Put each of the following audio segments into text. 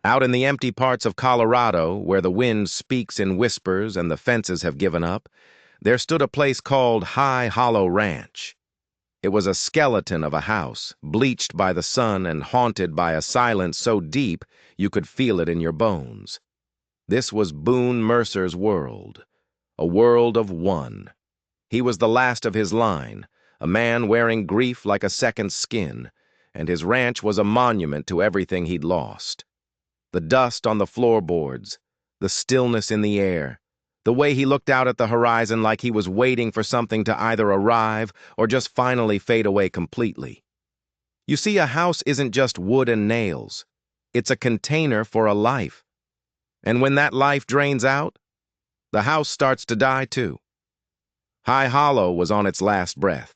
Out in the empty parts of Colorado, where the wind speaks in whispers and the fences have given up, there stood a place called High Hollow Ranch. It was a skeleton of a house, bleached by the sun and haunted by a silence so deep you could feel it in your bones. This was Boone Mercer's world, a world of one. He was the last of his line, a man wearing grief like a second skin, and his ranch was a monument to everything he'd lost. The dust on the floorboards, the stillness in the air, the way he looked out at the horizon like he was waiting for something to either arrive or just finally fade away completely. You see, a house isn't just wood and nails. It's a container for a life. And when that life drains out, the house starts to die too. High Hollow was on its last breath.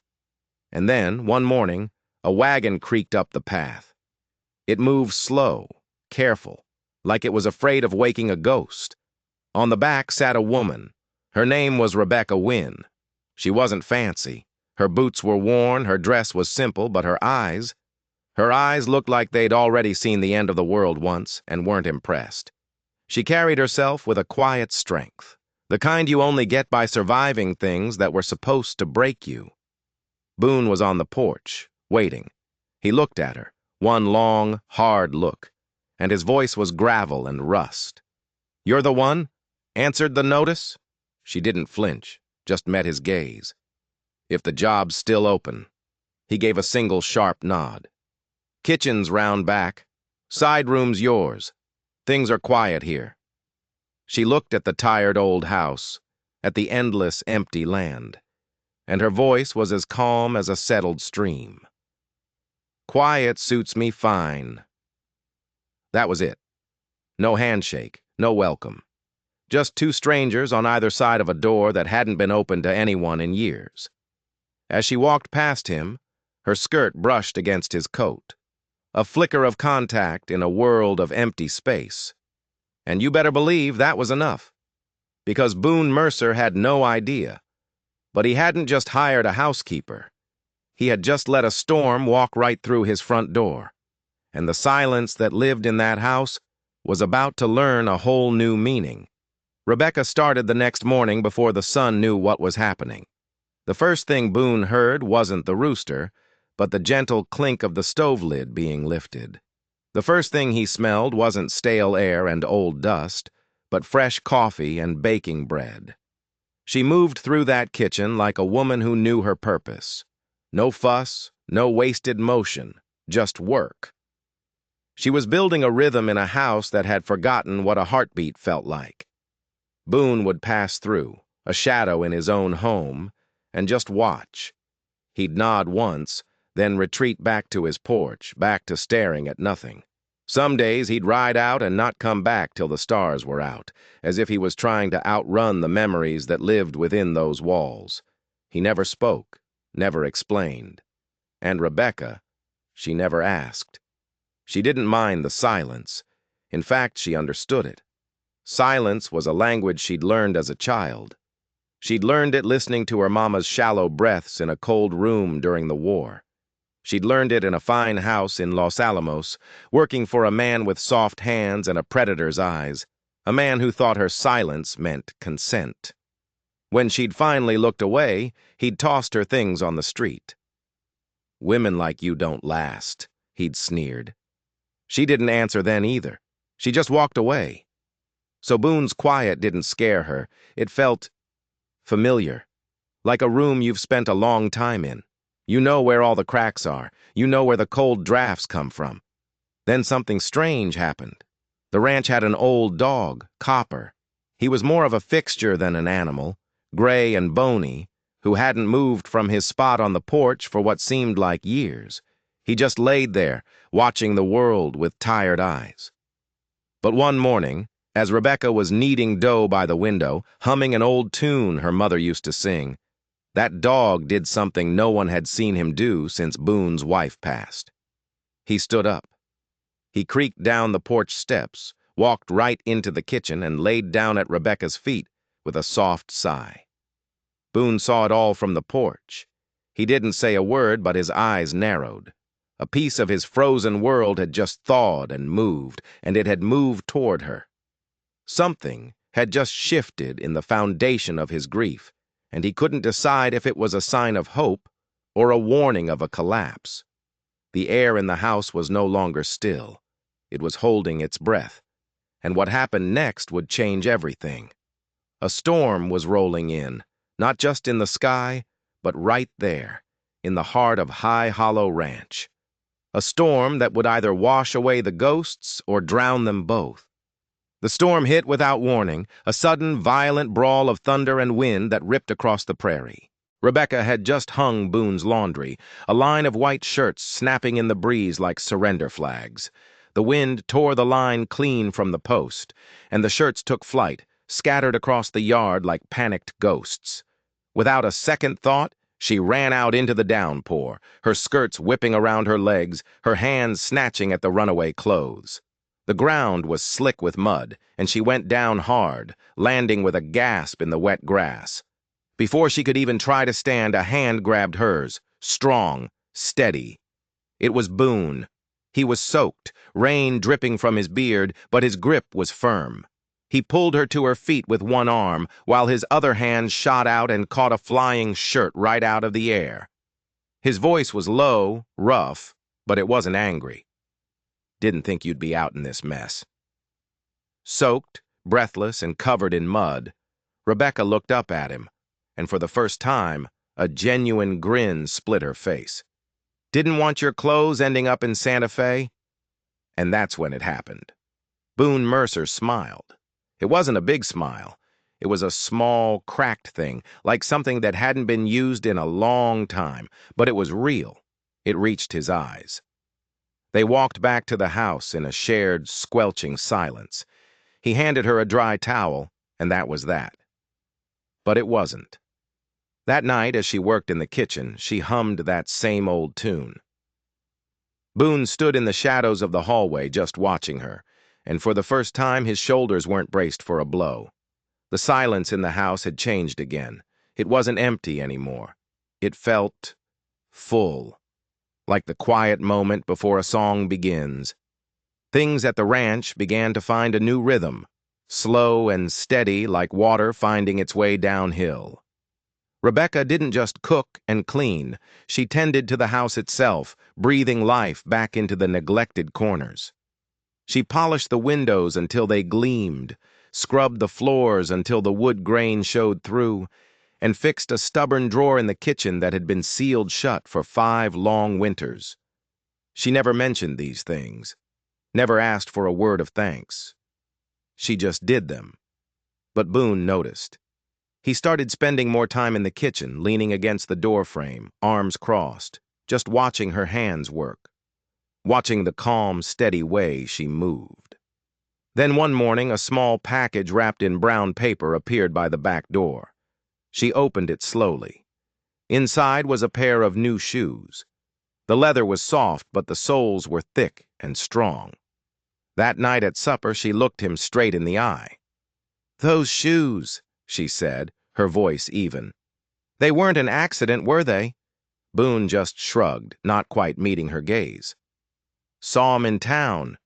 And then, one morning, a wagon creaked up the path. It moved slow, careful, like it was afraid of waking a ghost. On the back sat a woman. Her name was Rebecca Wynn. She wasn't fancy. Her boots were worn, her dress was simple, but her eyes looked like they'd already seen the end of the world once and weren't impressed. She carried herself with a quiet strength, the kind you only get by surviving things that were supposed to break you. Boone was on the porch, waiting. He looked at her, one long, hard look, and his voice was gravel and rust. "You're the one? Answered the notice?" She didn't flinch, just met his gaze. "If the job's still open." He gave a single sharp nod. "Kitchen's round back. Side room's yours. Things are quiet here." She looked at the tired old house, at the endless empty land, and her voice was as calm as a settled stream. "Quiet suits me fine." That was it. No handshake, no welcome. Just two strangers on either side of a door that hadn't been opened to anyone in years. As she walked past him, her skirt brushed against his coat. A flicker of contact in a world of empty space. And you better believe that was enough. Because Boone Mercer had no idea. But he hadn't just hired a housekeeper. He had just let a storm walk right through his front door. And the silence that lived in that house was about to learn a whole new meaning. Rebecca started the next morning before the sun knew what was happening. The first thing Boone heard wasn't the rooster, but the gentle clink of the stove lid being lifted. The first thing he smelled wasn't stale air and old dust, but fresh coffee and baking bread. She moved through that kitchen like a woman who knew her purpose. No fuss, no wasted motion, just work. She was building a rhythm in a house that had forgotten what a heartbeat felt like. Boone would pass through, a shadow in his own home, and just watch. He'd nod once, then retreat back to his porch, back to staring at nothing. Some days he'd ride out and not come back till the stars were out, as if he was trying to outrun the memories that lived within those walls. He never spoke, never explained. And Rebecca, she never asked. She didn't mind the silence. In fact, she understood it. Silence was a language she'd learned as a child. She'd learned it listening to her mama's shallow breaths in a cold room during the war. She'd learned it in a fine house in Los Alamos, working for a man with soft hands and a predator's eyes, a man who thought her silence meant consent. When she'd finally looked away, he'd tossed her things on the street. "Women like you don't last," he'd sneered. She didn't answer then either. She just walked away. So Boone's quiet didn't scare her. It felt familiar, like a room you've spent a long time in. You know where all the cracks are. You know where the cold drafts come from. Then something strange happened. The ranch had an old dog, Copper. He was more of a fixture than an animal, gray and bony, who hadn't moved from his spot on the porch for what seemed like years. He just laid there, watching the world with tired eyes. But one morning, as Rebecca was kneading dough by the window, humming an old tune her mother used to sing, that dog did something no one had seen him do since Boone's wife passed. He stood up. He creaked down the porch steps, walked right into the kitchen, and laid down at Rebecca's feet with a soft sigh. Boone saw it all from the porch. He didn't say a word, but his eyes narrowed. A piece of his frozen world had just thawed and moved, and it had moved toward her. Something had just shifted in the foundation of his grief, and he couldn't decide if it was a sign of hope or a warning of a collapse. The air in the house was no longer still. It was holding its breath, and what happened next would change everything. A storm was rolling in, not just in the sky, but right there, in the heart of High Hollow Ranch. A storm that would either wash away the ghosts or drown them both. The storm hit without warning, a sudden, violent brawl of thunder and wind that ripped across the prairie. Rebecca had just hung Boone's laundry, a line of white shirts snapping in the breeze like surrender flags. The wind tore the line clean from the post, and the shirts took flight, scattered across the yard like panicked ghosts. Without a second thought, she ran out into the downpour, her skirts whipping around her legs, her hands snatching at the runaway clothes. The ground was slick with mud, and she went down hard, landing with a gasp in the wet grass. Before she could even try to stand, a hand grabbed hers, strong, steady. It was Boone. He was soaked, rain dripping from his beard, but his grip was firm. He pulled her to her feet with one arm, while his other hand shot out and caught a flying shirt right out of the air. His voice was low, rough, but it wasn't angry. "Didn't think you'd be out in this mess." Soaked, breathless, and covered in mud, Rebecca looked up at him, and for the first time, a genuine grin split her face. "Didn't want your clothes ending up in Santa Fe?" And that's when it happened. Boone Mercer smiled. It wasn't a big smile. It was a small, cracked thing, like something that hadn't been used in a long time, but it was real. It reached his eyes. They walked back to the house in a shared, squelching silence. He handed her a dry towel, and that was that. But it wasn't. That night, as she worked in the kitchen, she hummed that same old tune. Boone stood in the shadows of the hallway just watching her, and for the first time his shoulders weren't braced for a blow. The silence in the house had changed again. It wasn't empty anymore. It felt full, like the quiet moment before a song begins. Things at the ranch began to find a new rhythm, slow and steady like water finding its way downhill. Rebecca didn't just cook and clean. She tended to the house itself, breathing life back into the neglected corners. She polished the windows until they gleamed, scrubbed the floors until the wood grain showed through, and fixed a stubborn drawer in the kitchen that had been sealed shut for 5 long winters. She never mentioned these things, never asked for a word of thanks. She just did them. But Boone noticed. He started spending more time in the kitchen, leaning against the doorframe, arms crossed, just watching her hands work, watching the calm, steady way she moved. Then one morning, a small package wrapped in brown paper appeared by the back door. She opened it slowly. Inside was a pair of new shoes. The leather was soft, but the soles were thick and strong. That night at supper, she looked him straight in the eye. "Those shoes," she said, her voice even. "They weren't an accident, were they?" Boone just shrugged, not quite meeting her gaze. "Saw 'em in town.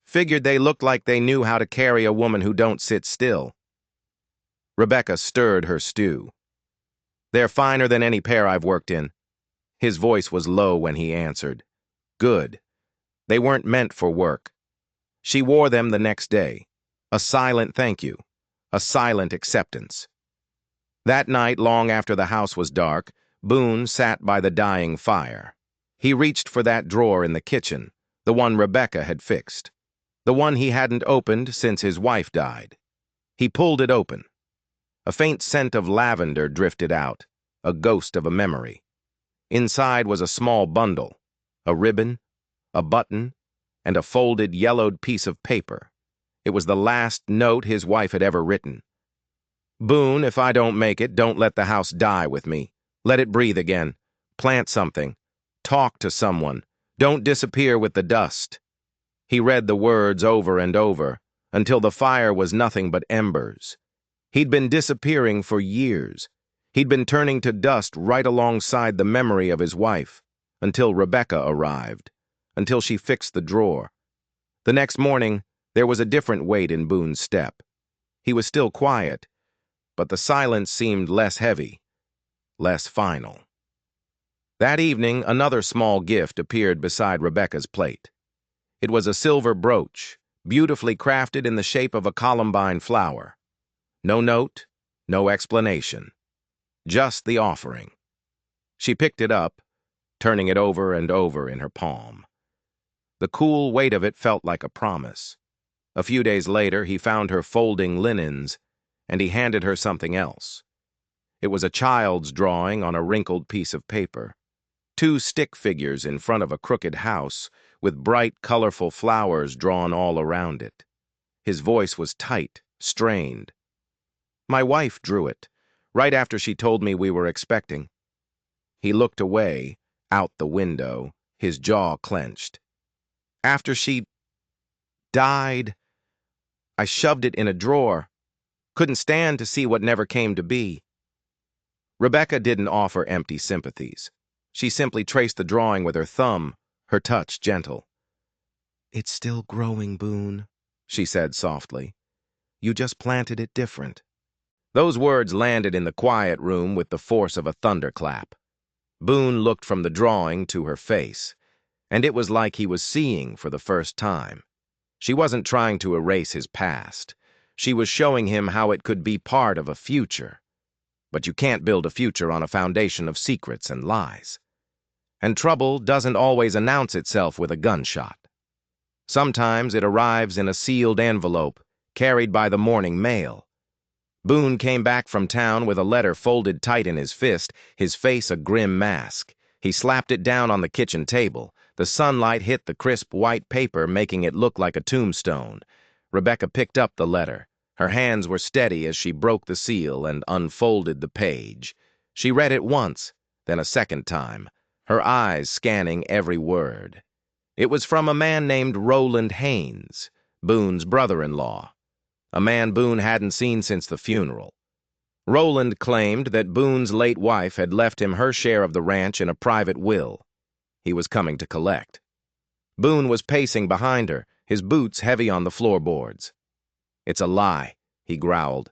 Figured they looked like they knew how to carry a woman who don't sit still." Rebecca stirred her stew. "They're finer than any pair I've worked in." His voice was low when he answered. "Good. They weren't meant for work." She wore them the next day. A silent thank you. A silent acceptance. That night, long after the house was dark, Boone sat by the dying fire. He reached for that drawer in the kitchen, the one Rebecca had fixed, the one he hadn't opened since his wife died. He pulled it open. A faint scent of lavender drifted out, a ghost of a memory. Inside was a small bundle, a ribbon, a button, and a folded, yellowed piece of paper. It was the last note his wife had ever written. "Boone, if I don't make it, don't let the house die with me. Let it breathe again. Plant something. Talk to someone. Don't disappear with the dust." He read the words over and over, until the fire was nothing but embers. He'd been disappearing for years. He'd been turning to dust right alongside the memory of his wife. until Rebecca arrived, until she fixed the drawer. The next morning, there was a different weight in Boone's step. He was still quiet, but the silence seemed less heavy, less final. That evening, another small gift appeared beside Rebecca's plate. It was a silver brooch, beautifully crafted in the shape of a columbine flower. No note, no explanation. Just the offering. She picked it up, turning it over and over in her palm. The cool weight of it felt like a promise. A few days later, he found her folding linens, and he handed her something else. It was a child's drawing on a wrinkled piece of paper. Two stick figures in front of a crooked house, with bright, colorful flowers drawn all around it. His voice was tight, strained. My wife drew it, right after she told me we were expecting. He looked away, out the window, his jaw clenched. After she died, I shoved it in a drawer. Couldn't stand to see what never came to be. Rebecca didn't offer empty sympathies. She simply traced the drawing with her thumb, her touch gentle. "It's still growing, Boone," she said softly. "You just planted it different." Those words landed in the quiet room with the force of a thunderclap. Boone looked from the drawing to her face, and it was like he was seeing for the first time. She wasn't trying to erase his past. She was showing him how it could be part of a future. But you can't build a future on a foundation of secrets and lies. And trouble doesn't always announce itself with a gunshot. Sometimes it arrives in a sealed envelope, carried by the morning mail. Boone came back from town with a letter folded tight in his fist, his face a grim mask. He slapped it down on the kitchen table. The sunlight hit the crisp white paper, making it look like a tombstone. Rebecca picked up the letter. Her hands were steady as she broke the seal and unfolded the page. She read it once, then a second time, her eyes scanning every word. It was from a man named Roland Haynes, Boone's brother-in-law, a man Boone hadn't seen since the funeral. Roland claimed that Boone's late wife had left him her share of the ranch in a private will. He was coming to collect. Boone was pacing behind her, his boots heavy on the floorboards. "It's a lie," he growled.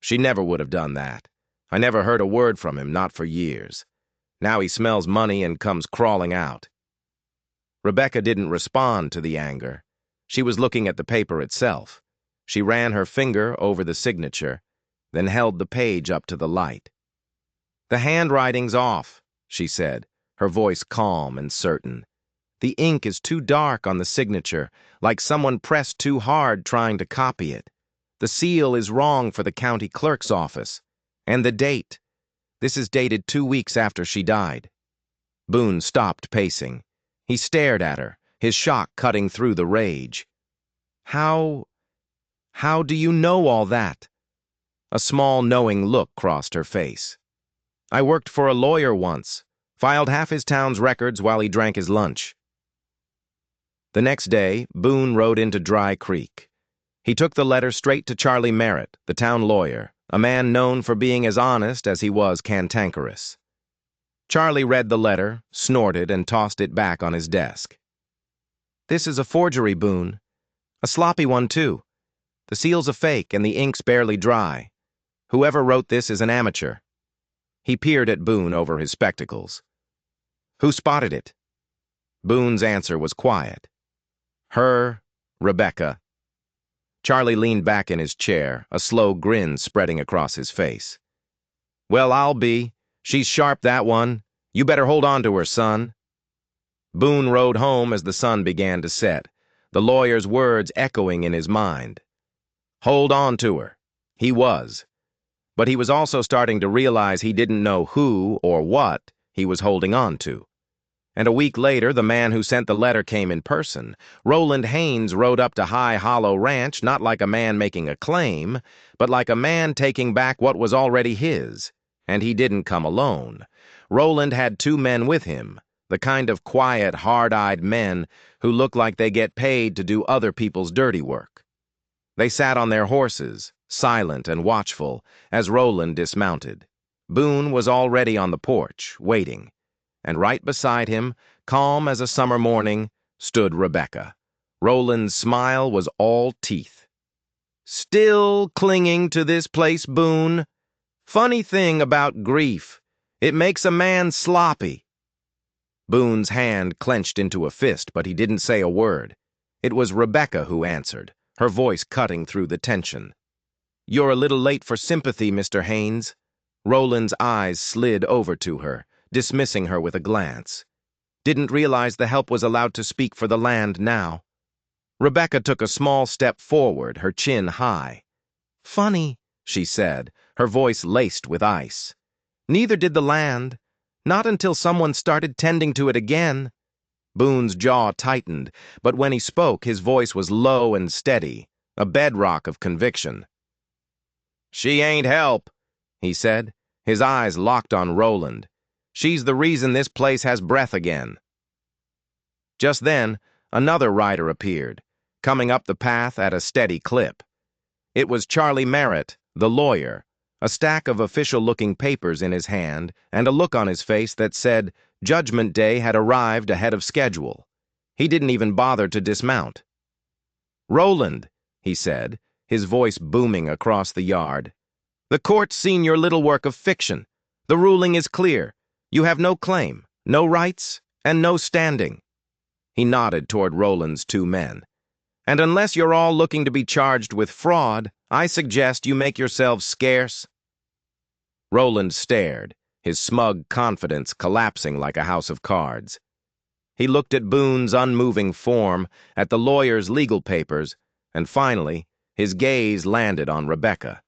"She never would have done that. I never heard a word from him, not for years. Now he smells money and comes crawling out." Rebecca didn't respond to the anger. She was looking at the paper itself. She ran her finger over the signature, then held the page up to the light. "The handwriting's off," she said, her voice calm and certain. "The ink is too dark on the signature, like someone pressed too hard trying to copy it. The seal is wrong for the county clerk's office. And the date. This is dated 2 weeks after she died." Boone stopped pacing. He stared at her, his shock cutting through the rage. How do you know all that?" A small, knowing look crossed her face. "I worked for a lawyer once, filed half his town's records while he drank his lunch." The next day, Boone rode into Dry Creek. He took the letter straight to Charlie Merritt, the town lawyer, a man known for being as honest as he was cantankerous. Charlie read the letter, snorted, and tossed it back on his desk. "This is a forgery, Boone. A sloppy one, too. The seal's a fake, and the ink's barely dry. Whoever wrote this is an amateur." He peered at Boone over his spectacles. "Who spotted it?" Boone's answer was quiet. "Her, Rebecca." Charlie leaned back in his chair, a slow grin spreading across his face. "Well, I'll be. She's sharp, that one. You better hold on to her, son." Boone rode home as the sun began to set, the lawyer's words echoing in his mind. Hold on to her. He was. But he was also starting to realize he didn't know who or what he was holding on to. And a week later, the man who sent the letter came in person. Roland Haynes rode up to High Hollow Ranch not like a man making a claim, but like a man taking back what was already his. And he didn't come alone. Roland had 2 men with him, the kind of quiet, hard-eyed men who look like they get paid to do other people's dirty work. They sat on their horses, silent and watchful, as Roland dismounted. Boone was already on the porch, waiting. And right beside him, calm as a summer morning, stood Rebecca. Roland's smile was all teeth. "Still clinging to this place, Boone? Funny thing about grief, it makes a man sloppy." Boone's hand clenched into a fist, but he didn't say a word. It was Rebecca who answered, her voice cutting through the tension. "You're a little late for sympathy, Mr. Haynes." Roland's eyes slid over to her, dismissing her with a glance. Didn't realize the help was allowed to speak for the land now. Rebecca took a small step forward, her chin high. "Funny," she said, her voice laced with ice. "Neither did the land. Not until someone started tending to it again." Boone's jaw tightened, but when he spoke, his voice was low and steady, a bedrock of conviction. "She ain't help," he said, his eyes locked on Roland. "She's the reason this place has breath again." Just then, another rider appeared, coming up the path at a steady clip. It was Charlie Merritt, the lawyer, a stack of official-looking papers in his hand and a look on his face that said Judgment Day had arrived ahead of schedule. He didn't even bother to dismount. "Roland," he said, his voice booming across the yard, "the court's seen your little work of fiction. The ruling is clear. You have no claim, no rights, and no standing." He nodded toward Roland's two men. "And unless you're all looking to be charged with fraud, I suggest you make yourselves scarce." Roland stared, his smug confidence collapsing like a house of cards. He looked at Boone's unmoving form, at the lawyer's legal papers, and finally, his gaze landed on Rebecca.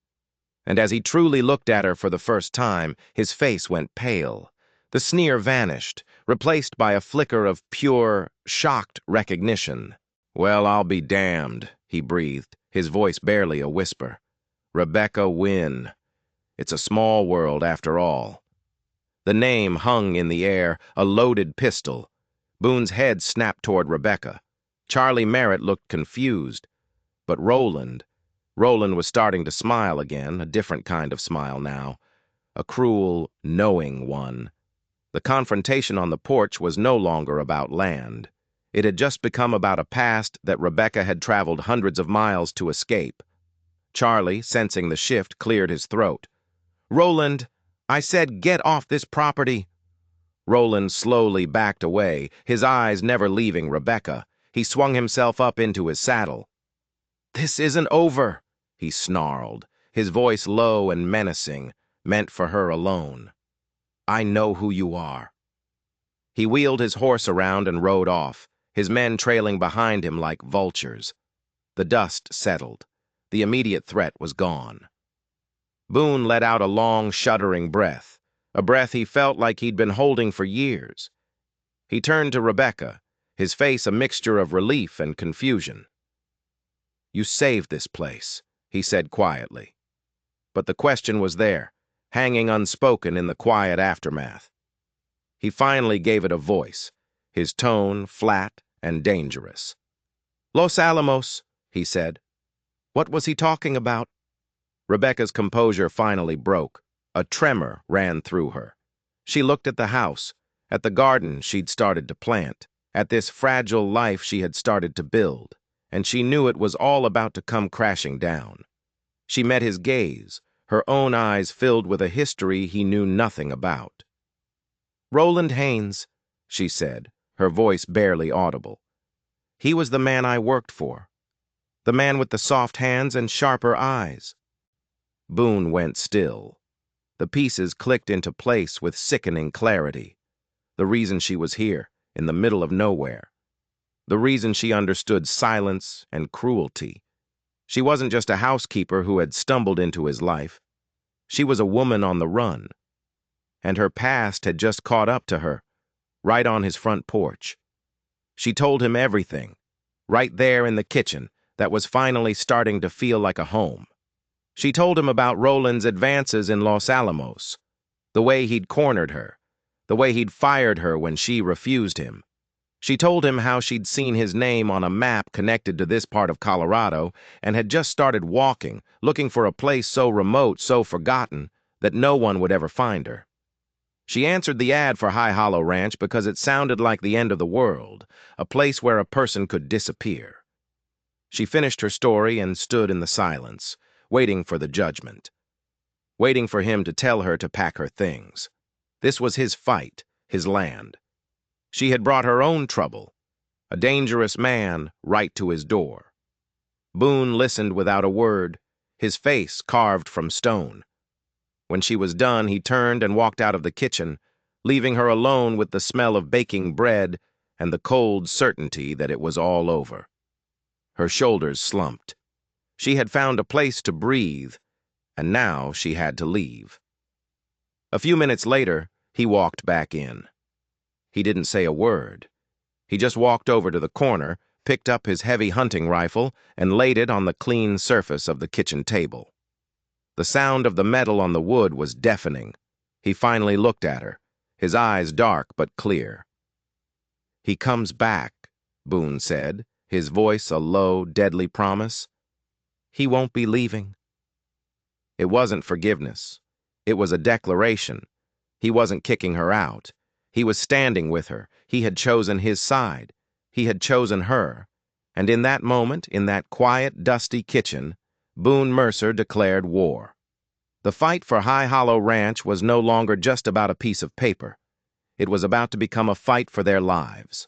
And as he truly looked at her for the first time, his face went pale. The sneer vanished, replaced by a flicker of pure, shocked recognition. "Well, I'll be damned," he breathed, his voice barely a whisper. "Rebecca Wynne. It's a small world after all." The name hung in the air, a loaded pistol. Boone's head snapped toward Rebecca. Charlie Merritt looked confused. But Roland was starting to smile again, a different kind of smile now. A cruel, knowing one. The confrontation on the porch was no longer about land. It had just become about a past that Rebecca had traveled hundreds of miles to escape. Charlie, sensing the shift, cleared his throat. "Roland, I said get off this property." Roland slowly backed away, his eyes never leaving Rebecca. He swung himself up into his saddle. "This isn't over," he snarled, his voice low and menacing, meant for her alone. "I know who you are." He wheeled his horse around and rode off, his men trailing behind him like vultures. The dust settled. The immediate threat was gone. Boone let out a long, shuddering breath, a breath he felt like he'd been holding for years. He turned to Rebecca, his face a mixture of relief and confusion. "You saved this place," he said quietly. But the question was there, hanging unspoken in the quiet aftermath. He finally gave it a voice, his tone flat and dangerous. "Los Alamos," he said. "What was he talking about?" Rebecca's composure finally broke. A tremor ran through her. She looked at the house, at the garden she'd started to plant, at this fragile life she had started to build, and she knew it was all about to come crashing down. She met his gaze, her own eyes filled with a history he knew nothing about. "Roland Haynes," she said, her voice barely audible. "He was the man I worked for. The man with the soft hands and sharper eyes." Boone went still. The pieces clicked into place with sickening clarity. The reason she was here, in the middle of nowhere. The reason she understood silence and cruelty. She wasn't just a housekeeper who had stumbled into his life. She was a woman on the run. And her past had just caught up to her, right on his front porch. She told him everything, right there in the kitchen, that was finally starting to feel like a home. She told him about Roland's advances in Los Alamos, the way he'd cornered her, the way he'd fired her when she refused him. She told him how she'd seen his name on a map connected to this part of Colorado and had just started walking, looking for a place so remote, so forgotten, that no one would ever find her. She answered the ad for High Hollow Ranch because it sounded like the end of the world, a place where a person could disappear. She finished her story and stood in the silence, waiting for the judgment, waiting for him to tell her to pack her things. This was his fight, his land. She had brought her own trouble, a dangerous man right to his door. Boone listened without a word, his face carved from stone. When she was done, he turned and walked out of the kitchen, leaving her alone with the smell of baking bread and the cold certainty that it was all over. Her shoulders slumped. She had found a place to breathe, and now she had to leave. A few minutes later, he walked back in. He didn't say a word. He just walked over to the corner, picked up his heavy hunting rifle, and laid it on the clean surface of the kitchen table. The sound of the metal on the wood was deafening. He finally looked at her, his eyes dark but clear. "He comes back," Boone said, his voice a low, deadly promise. "He won't be leaving." It wasn't forgiveness. It was a declaration. He wasn't kicking her out. He was standing with her. He had chosen his side. He had chosen her. And in that moment, in that quiet, dusty kitchen, Boone Mercer declared war. The fight for High Hollow Ranch was no longer just about a piece of paper. It was about to become a fight for their lives.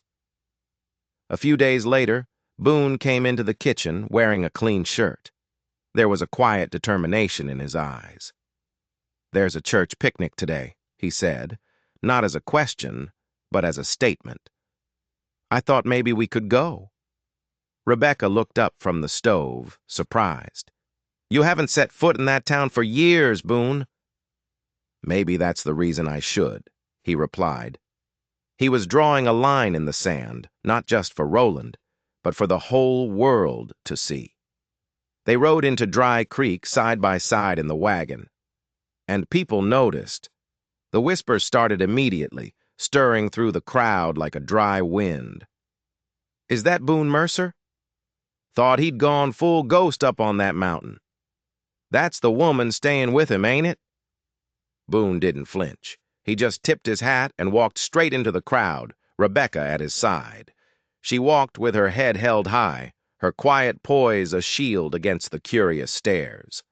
A few days later, Boone came into the kitchen wearing a clean shirt. There was a quiet determination in his eyes. "There's a church picnic today," he said, not as a question, but as a statement. "I thought maybe we could go." Rebecca looked up from the stove, surprised. "You haven't set foot in that town for years, Boone." "Maybe that's the reason I should," he replied. He was drawing a line in the sand, not just for Roland, but for the whole world to see. They rode into Dry Creek side by side in the wagon. And people noticed. The whispers started immediately, stirring through the crowd like a dry wind. "Is that Boone Mercer? Thought he'd gone full ghost up on that mountain. That's the woman staying with him, ain't it?" Boone didn't flinch. He just tipped his hat and walked straight into the crowd, Rebecca at his side. She walked with her head held high, her quiet poise a shield against the curious stares.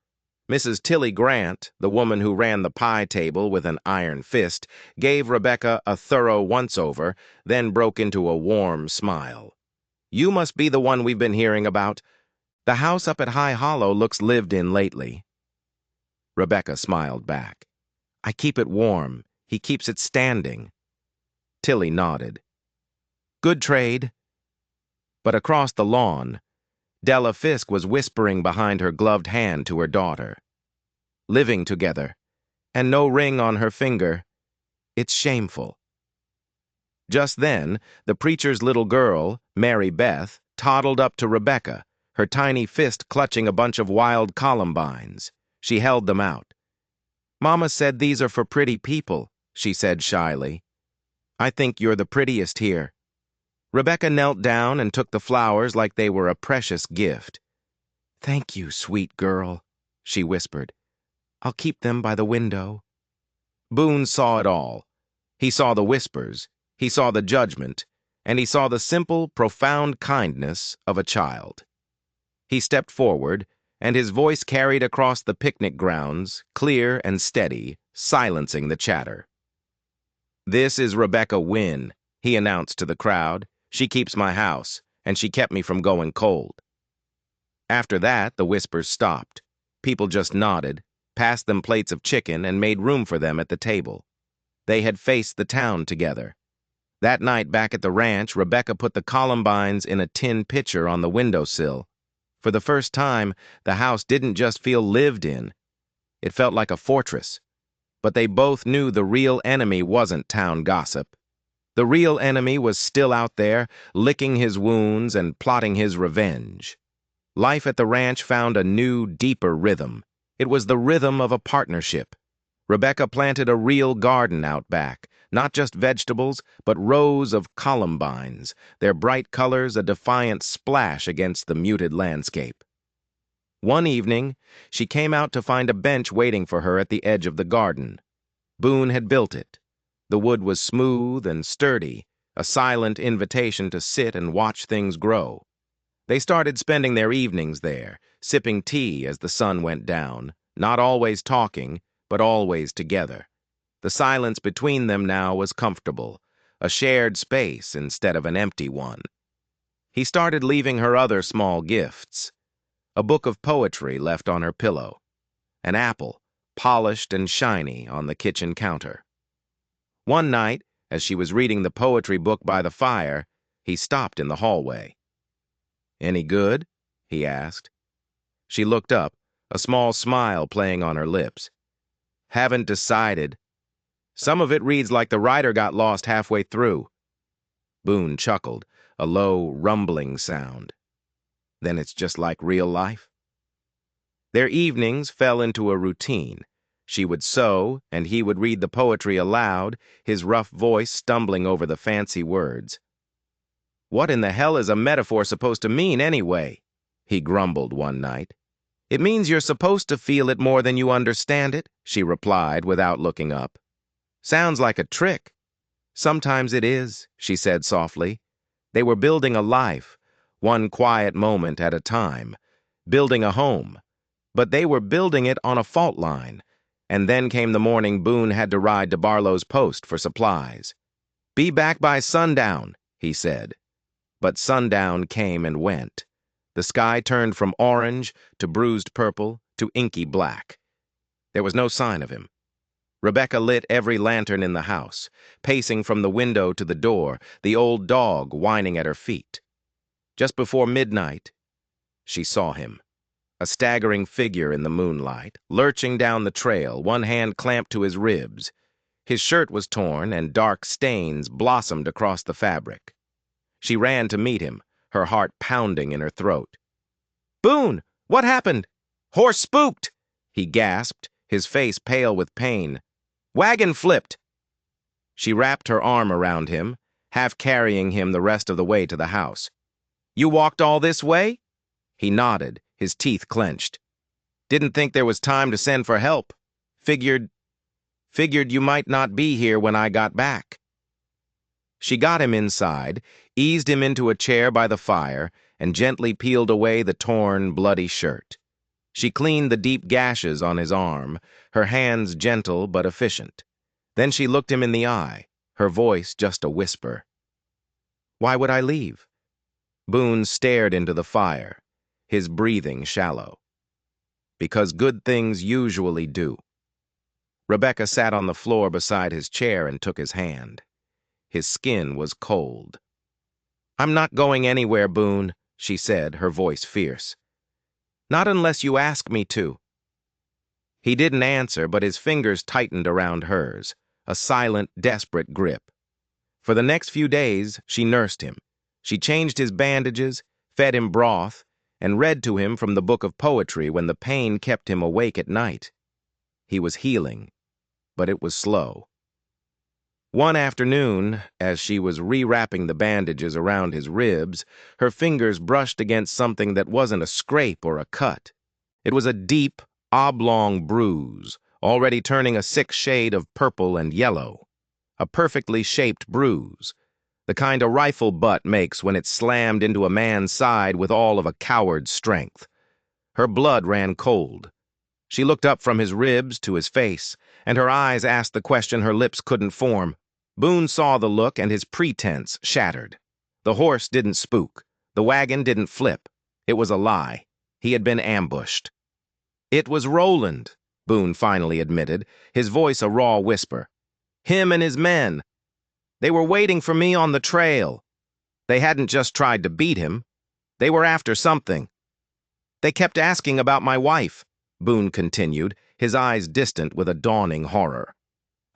Mrs. Tilly Grant, the woman who ran the pie table with an iron fist, gave Rebecca a thorough once-over, then broke into a warm smile. "You must be the one we've been hearing about. The house up at High Hollow looks lived in lately." Rebecca smiled back. "I keep it warm. He keeps it standing." Tilly nodded. "Good trade." But across the lawn, Della Fisk was whispering behind her gloved hand to her daughter. "Living together, and no ring on her finger. It's shameful." Just then, the preacher's little girl, Mary Beth, toddled up to Rebecca, her tiny fist clutching a bunch of wild columbines. She held them out. "Mama said these are for pretty people," she said shyly. "I think you're the prettiest here." Rebecca knelt down and took the flowers like they were a precious gift. "Thank you, sweet girl," she whispered. "I'll keep them by the window." Boone saw it all. He saw the whispers, he saw the judgment, and he saw the simple, profound kindness of a child. He stepped forward, and his voice carried across the picnic grounds, clear and steady, silencing the chatter. "This is Rebecca Wynne," he announced to the crowd. "She keeps my house, and she kept me from going cold." After that, the whispers stopped. People just nodded, passed them plates of chicken, and made room for them at the table. They had faced the town together. That night back at the ranch, Rebecca put the columbines in a tin pitcher on the windowsill. For the first time, the house didn't just feel lived in. It felt like a fortress. But they both knew the real enemy wasn't town gossip. The real enemy was still out there, licking his wounds and plotting his revenge. Life at the ranch found a new, deeper rhythm. It was the rhythm of a partnership. Rebecca planted a real garden out back, not just vegetables, but rows of columbines, their bright colors a defiant splash against the muted landscape. One evening, she came out to find a bench waiting for her at the edge of the garden. Boone had built it. The wood was smooth and sturdy, a silent invitation to sit and watch things grow. They started spending their evenings there, sipping tea as the sun went down, not always talking, but always together. The silence between them now was comfortable, a shared space instead of an empty one. He started leaving her other small gifts. A book of poetry left on her pillow. An apple, polished and shiny, on the kitchen counter. One night, as she was reading the poetry book by the fire, he stopped in the hallway. "Any good?" he asked. She looked up, a small smile playing on her lips. "Haven't decided. Some of it reads like the writer got lost halfway through." Boone chuckled, a low, rumbling sound. "Then it's just like real life?" Their evenings fell into a routine. She would sew, and he would read the poetry aloud, his rough voice stumbling over the fancy words. "What in the hell is a metaphor supposed to mean anyway?" he grumbled one night. "It means you're supposed to feel it more than you understand it," she replied without looking up. "Sounds like a trick." "Sometimes it is," she said softly. They were building a life, one quiet moment at a time, building a home. But they were building it on a fault line, and then came the morning Boone had to ride to Barlow's post for supplies. "Be back by sundown," he said. But sundown came and went. The sky turned from orange to bruised purple to inky black. There was no sign of him. Rebecca lit every lantern in the house, pacing from the window to the door, the old dog whining at her feet. Just before midnight, she saw him. A staggering figure in the moonlight, lurching down the trail, one hand clamped to his ribs. His shirt was torn, and dark stains blossomed across the fabric. She ran to meet him, her heart pounding in her throat. "Boone, what happened?" "Horse spooked," he gasped, his face pale with pain. "Wagon flipped." She wrapped her arm around him, half carrying him the rest of the way to the house. "You walked all this way?" He nodded, his teeth clenched. "Didn't think there was time to send for help. Figured you might not be here when I got back." She got him inside, eased him into a chair by the fire, and gently peeled away the torn, bloody shirt. She cleaned the deep gashes on his arm, her hands gentle but efficient. Then she looked him in the eye, her voice just a whisper. "Why would I leave?" Boone stared into the fire, his breathing shallow. "Because good things usually do." Rebecca sat on the floor beside his chair and took his hand. His skin was cold. "I'm not going anywhere, Boone," she said, her voice fierce. "Not unless you ask me to." He didn't answer, but his fingers tightened around hers, a silent, desperate grip. For the next few days, she nursed him. She changed his bandages, fed him broth, and read to him from the book of poetry when the pain kept him awake at night. He was healing, but it was slow. One afternoon, as she was rewrapping the bandages around his ribs, her fingers brushed against something that wasn't a scrape or a cut. It was a deep, oblong bruise, already turning a sick shade of purple and yellow. A perfectly shaped bruise, the kind a rifle butt makes when it's slammed into a man's side with all of a coward's strength. Her blood ran cold. She looked up from his ribs to his face, and her eyes asked the question her lips couldn't form. Boone saw the look, and his pretense shattered. The horse didn't spook. The wagon didn't flip. It was a lie. He had been ambushed. "It was Roland," Boone finally admitted, his voice a raw whisper. "Him and his men. They were waiting for me on the trail. They hadn't just tried to beat him. They were after something. They kept asking about my wife," Boone continued, his eyes distant with a dawning horror.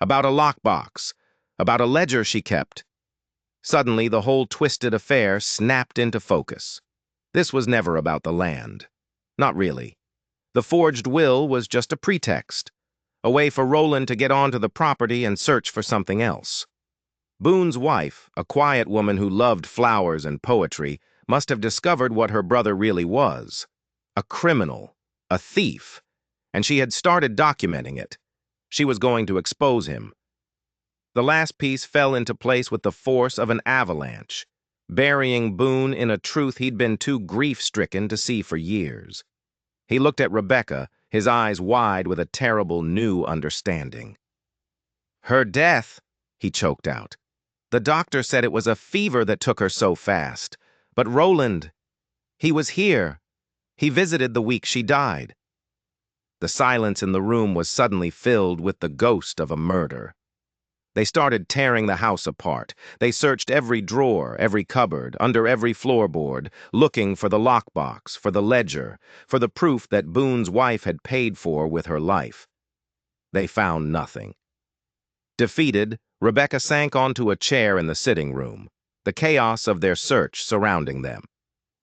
"About a lockbox. About a ledger she kept." Suddenly, the whole twisted affair snapped into focus. This was never about the land. Not really. The forged will was just a pretext, a way for Roland to get onto the property and search for something else. Boone's wife, a quiet woman who loved flowers and poetry, must have discovered what her brother really was. A criminal, a thief, and she had started documenting it. She was going to expose him. The last piece fell into place with the force of an avalanche, burying Boone in a truth he'd been too grief-stricken to see for years. He looked at Rebecca, his eyes wide with a terrible new understanding. "Her death," he choked out. "The doctor said it was a fever that took her so fast. But Roland, he was here. He visited the week she died." The silence in the room was suddenly filled with the ghost of a murder. They started tearing the house apart. They searched every drawer, every cupboard, under every floorboard, looking for the lockbox, for the ledger, for the proof that Boone's wife had paid for with her life. They found nothing. Defeated, Rebecca sank onto a chair in the sitting room, the chaos of their search surrounding them.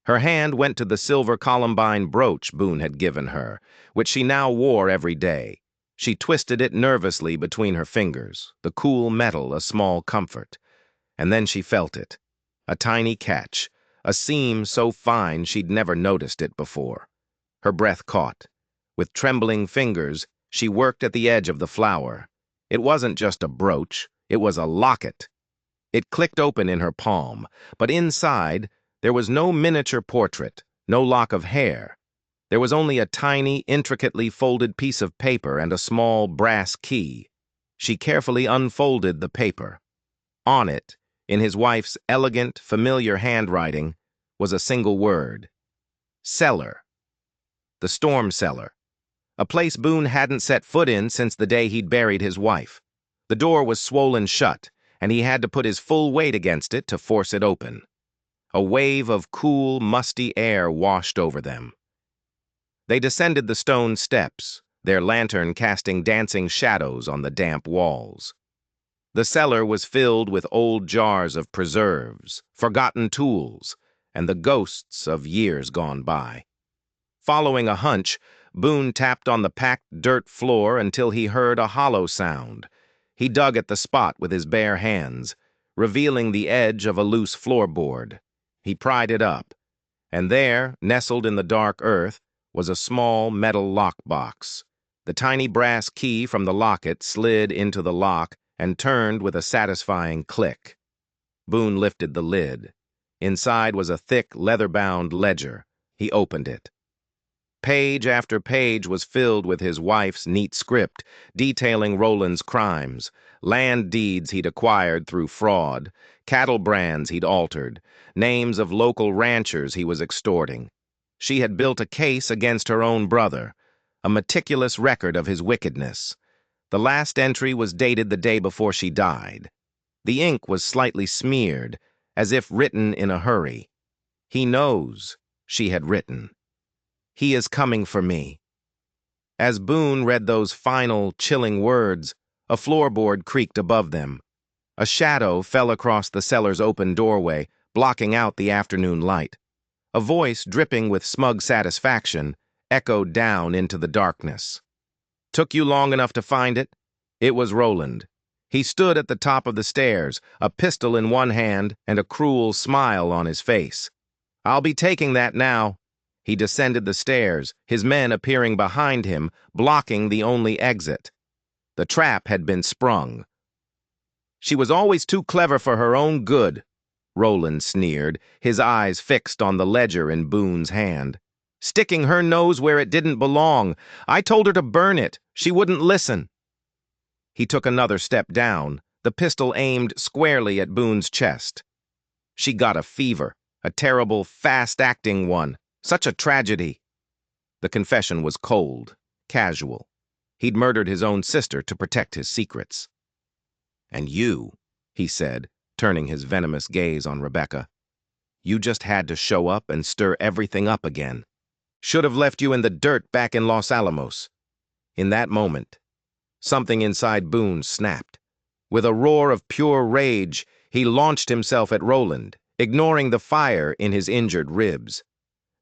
Her hand went to the silver columbine brooch Boone had given her, which she now wore every day. She twisted it nervously between her fingers, the cool metal a small comfort. And then she felt it. A tiny catch, a seam so fine she'd never noticed it before. Her breath caught. With trembling fingers, she worked at the edge of the flower. It wasn't just a brooch, it was a locket. It clicked open in her palm, but inside, there was no miniature portrait, no lock of hair. There was only a tiny, intricately folded piece of paper and a small brass key. She carefully unfolded the paper. On it, in his wife's elegant, familiar handwriting, was a single word: cellar. The storm cellar. A place Boone hadn't set foot in since the day he'd buried his wife. The door was swollen shut, and he had to put his full weight against it to force it open. A wave of cool, musty air washed over them. They descended the stone steps, their lantern casting dancing shadows on the damp walls. The cellar was filled with old jars of preserves, forgotten tools, and the ghosts of years gone by. Following a hunch, Boone tapped on the packed dirt floor until he heard a hollow sound. He dug at the spot with his bare hands, revealing the edge of a loose floorboard. He pried it up, and there, nestled in the dark earth, was a small metal lockbox. The tiny brass key from the locket slid into the lock and turned with a satisfying click. Boone lifted the lid. Inside was a thick, leather-bound ledger. He opened it. Page after page was filled with his wife's neat script, detailing Roland's crimes, land deeds he'd acquired through fraud, cattle brands he'd altered, names of local ranchers he was extorting. She had built a case against her own brother, a meticulous record of his wickedness. The last entry was dated the day before she died. The ink was slightly smeared, as if written in a hurry. "He knows," she had written. "He is coming for me." As Boone read those final, chilling words, a floorboard creaked above them. A shadow fell across the cellar's open doorway, blocking out the afternoon light. A voice, dripping with smug satisfaction, echoed down into the darkness. "Took you long enough to find it?" It was Roland. He stood at the top of the stairs, a pistol in one hand and a cruel smile on his face. "I'll be taking that now." He descended the stairs, his men appearing behind him, blocking the only exit. The trap had been sprung. "She was always too clever for her own good," Roland sneered, his eyes fixed on the ledger in Boone's hand. "Sticking her nose where it didn't belong. I told her to burn it. She wouldn't listen." He took another step down, the pistol aimed squarely at Boone's chest. "She got a fever, a terrible, fast-acting one. Such a tragedy." The confession was cold, casual. He'd murdered his own sister to protect his secrets. "And you," he said, turning his venomous gaze on Rebecca, "you just had to show up and stir everything up again. Should have left you in the dirt back in Los Alamos." In that moment, something inside Boone snapped. With a roar of pure rage, he launched himself at Roland, ignoring the fire in his injured ribs.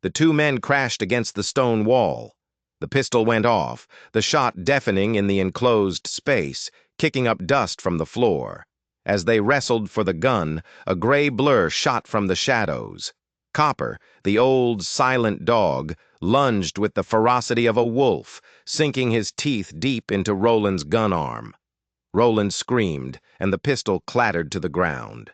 The two men crashed against the stone wall. The pistol went off, the shot deafening in the enclosed space, kicking up dust from the floor. As they wrestled for the gun, a gray blur shot from the shadows. Copper, the old, silent dog, lunged with the ferocity of a wolf, sinking his teeth deep into Roland's gun arm. Roland screamed, and the pistol clattered to the ground.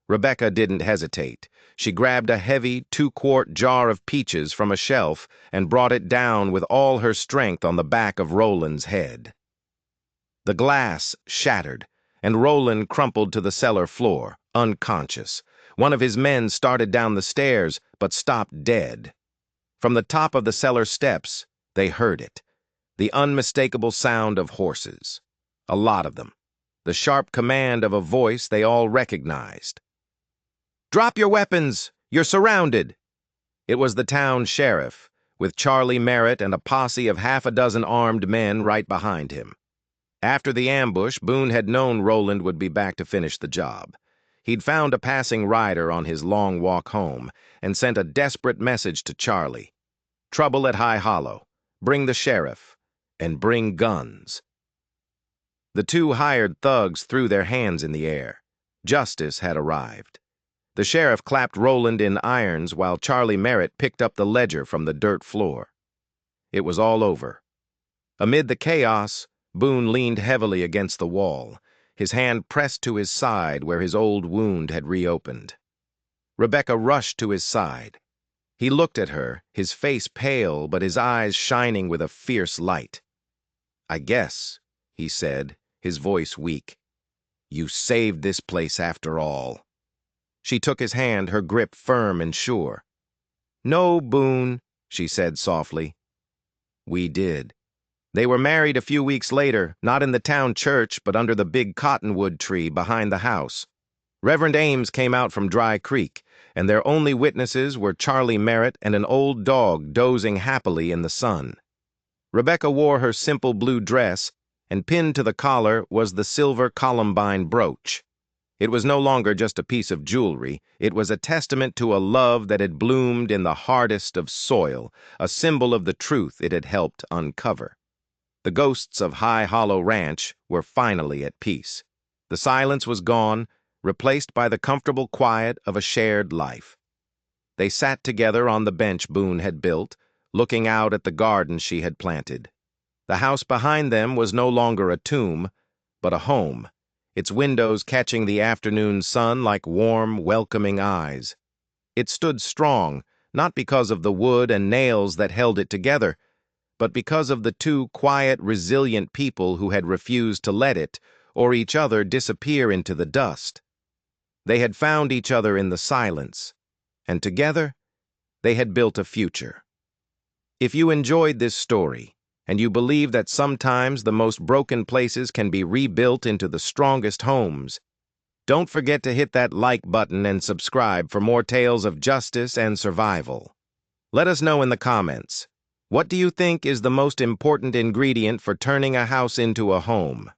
Rebecca didn't hesitate. She grabbed a heavy 2-quart jar of peaches from a shelf and brought it down with all her strength on the back of Roland's head. The glass shattered, and Roland crumpled to the cellar floor, unconscious. One of his men started down the stairs, but stopped dead. From the top of the cellar steps, they heard it. The unmistakable sound of horses. A lot of them. The sharp command of a voice they all recognized. "Drop your weapons! You're surrounded!" It was the town sheriff, with Charlie Merritt and a posse of half a dozen armed men right behind him. After the ambush, Boone had known Roland would be back to finish the job. He'd found a passing rider on his long walk home and sent a desperate message to Charlie. Trouble at High Hollow. Bring the sheriff. And bring guns. The two hired thugs threw their hands in the air. Justice had arrived. The sheriff clapped Roland in irons while Charlie Merritt picked up the ledger from the dirt floor. It was all over. Amid the chaos, Boone leaned heavily against the wall, his hand pressed to his side where his old wound had reopened. Rebecca rushed to his side. He looked at her, his face pale but his eyes shining with a fierce light. "I guess," he said, his voice weak, "you saved this place after all." She took his hand, her grip firm and sure. "No, Boone," she said softly. "We did." They were married a few weeks later, not in the town church, but under the big cottonwood tree behind the house. Reverend Ames came out from Dry Creek, and their only witnesses were Charlie Merritt and an old dog dozing happily in the sun. Rebecca wore her simple blue dress, and pinned to the collar was the silver columbine brooch. It was no longer just a piece of jewelry. It was a testament to a love that had bloomed in the hardest of soil, a symbol of the truth it had helped uncover. The ghosts of High Hollow Ranch were finally at peace. The silence was gone, replaced by the comfortable quiet of a shared life. They sat together on the bench Boone had built, looking out at the garden she had planted. The house behind them was no longer a tomb, but a home, its windows catching the afternoon sun like warm, welcoming eyes. It stood strong, not because of the wood and nails that held it together, but because of the two quiet, resilient people who had refused to let it, or each other, disappear into the dust. They had found each other in the silence, and together, they had built a future. If you enjoyed this story, and you believe that sometimes the most broken places can be rebuilt into the strongest homes, don't forget to hit that like button and subscribe for more tales of justice and survival. Let us know in the comments. What do you think is the most important ingredient for turning a house into a home?